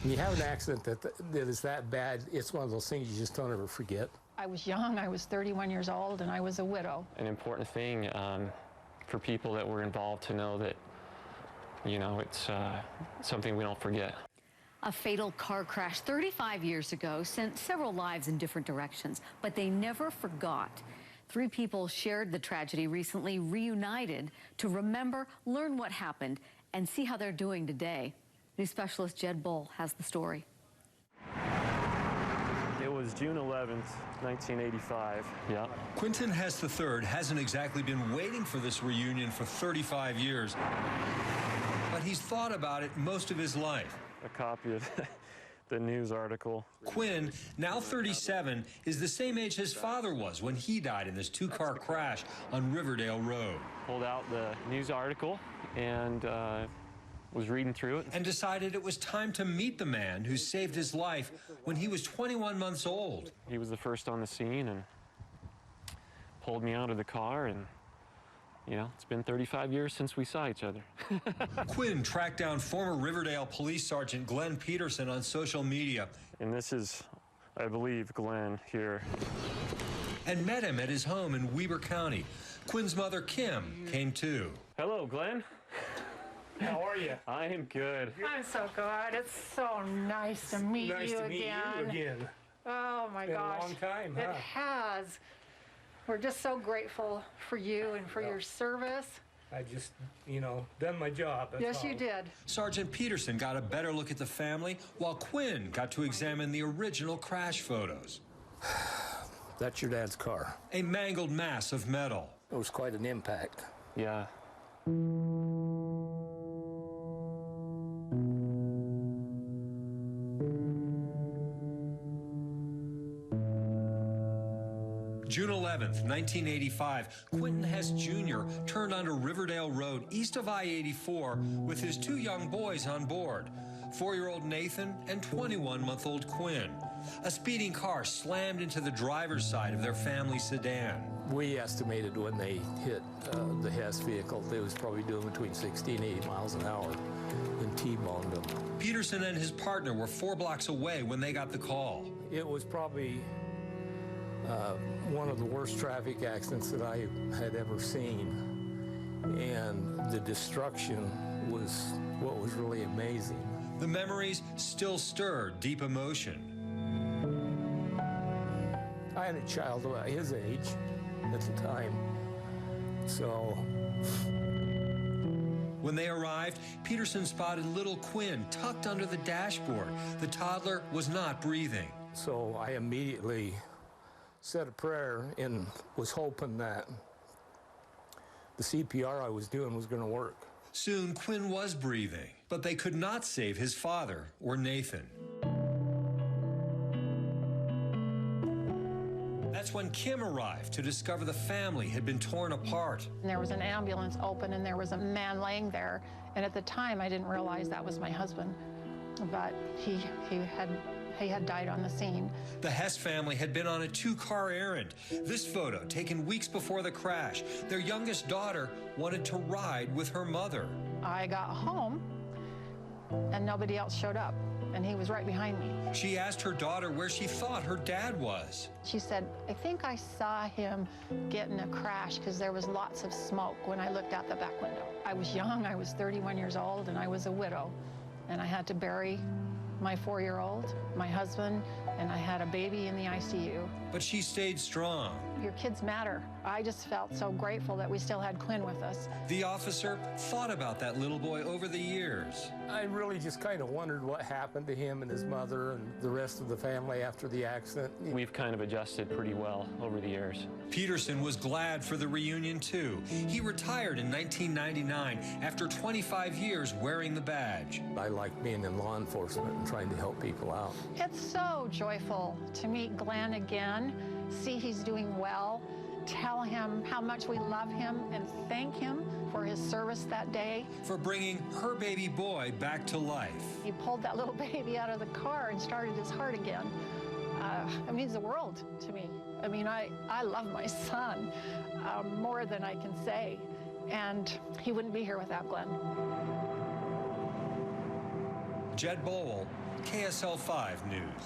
When you have an accident that is that bad, it's one of those things you just don't ever forget. I was young, I was 31 years old, and I was a widow. An important thing for people that were involved to know that, you know, it's something we don't forget. A fatal car crash 35 years ago sent several lives in different directions, but they never forgot. 3 people shared the tragedy recently, reunited to remember, learn what happened, and see how they're doing today. News specialist Jed Bull has the story. It was June 11th, 1985. Yeah. Quintin Hess III hasn't exactly been waiting for this reunion for 35 years, but he's thought about it most of his life. A copy of the news article. Quinn, now 37, is the same age his father was when he died in this 2-car crash on Riverdale Road. Pulled out the news article and was reading through it. And decided it was time to meet the man who saved his life when he was 21 months old. He was the first on the scene and pulled me out of the car, and you know, it's been 35 years since we saw each other. Quinn tracked down former Riverdale Police Sergeant Glenn Peterson on social media. And this is, I believe, Glenn here. And met him at his home in Weber County. Quinn's mother, Kim, came too. Hello, Glenn. How are you? I am good. I'm so good. It's so nice to meet you again. Nice to meet you again. Oh my gosh. It's been a long time, huh? It has. We're just so grateful for you and for your service. I just, you know, done my job. That's Yes, all. you did. Sergeant Peterson got a better look at the family, while Quinn got to examine the original crash photos. That's your dad's car. A mangled mass of metal. It was quite an impact. Yeah. June 11th, 1985, Quintin Hess Jr. turned onto Riverdale Road east of I-84 with his 2 young boys on board, 4-year-old Nathan and 21-month-old Quinn. A speeding car slammed into the driver's side of their family sedan. We estimated when they hit the Hess vehicle, they was probably doing between 60 and 80 miles an hour and T-boned them. Peterson and his partner were 4 blocks away when they got the call. It was probably one of the worst traffic accidents that I had ever seen, and the destruction was what was really amazing. The memories still stir deep emotion. I had a child about his age at the time, so... When they arrived, Peterson spotted little Quinn tucked under the dashboard. The toddler was not breathing. So I immediately said a prayer and was hoping that the CPR I was doing was going to work. Soon, Quinn was breathing, but they could not save his father or Nathan. That's when Kim arrived to discover the family had been torn apart. And there was an ambulance open and there was a man laying there. And at the time, I didn't realize that was my husband, but he had died on the scene. The Hess family had been on a 2-car errand. This photo, taken weeks before the crash, their youngest daughter wanted to ride with her mother. I got home and nobody else showed up, and he was right behind me. She asked her daughter where she thought her dad was. She said, I think I saw him get in a crash because there was lots of smoke when I looked out the back window. I was young, I was 31 years old, and I was a widow, and I had to bury my 4-year-old, my husband, and I had a baby in the ICU. But she stayed strong. Your kids matter. I just felt so grateful that we still had Quinn with us. The officer thought about that little boy over the years. I really just kind of wondered what happened to him and his mother and the rest of the family after the accident. We've kind of adjusted pretty well over the years. Peterson was glad for the reunion, too. He retired in 1999 after 25 years wearing the badge. I like being in law enforcement and trying to help people out. It's so joyful to meet Glenn again, see he's doing well, tell him how much we love him, and thank him for his service that day. For bringing her baby boy back to life. He pulled that little baby out of the car and started his heart again. It means the world to me. I mean, I love my son more than I can say, and he wouldn't be here without Glenn. Jed Bowell, KSL 5 News.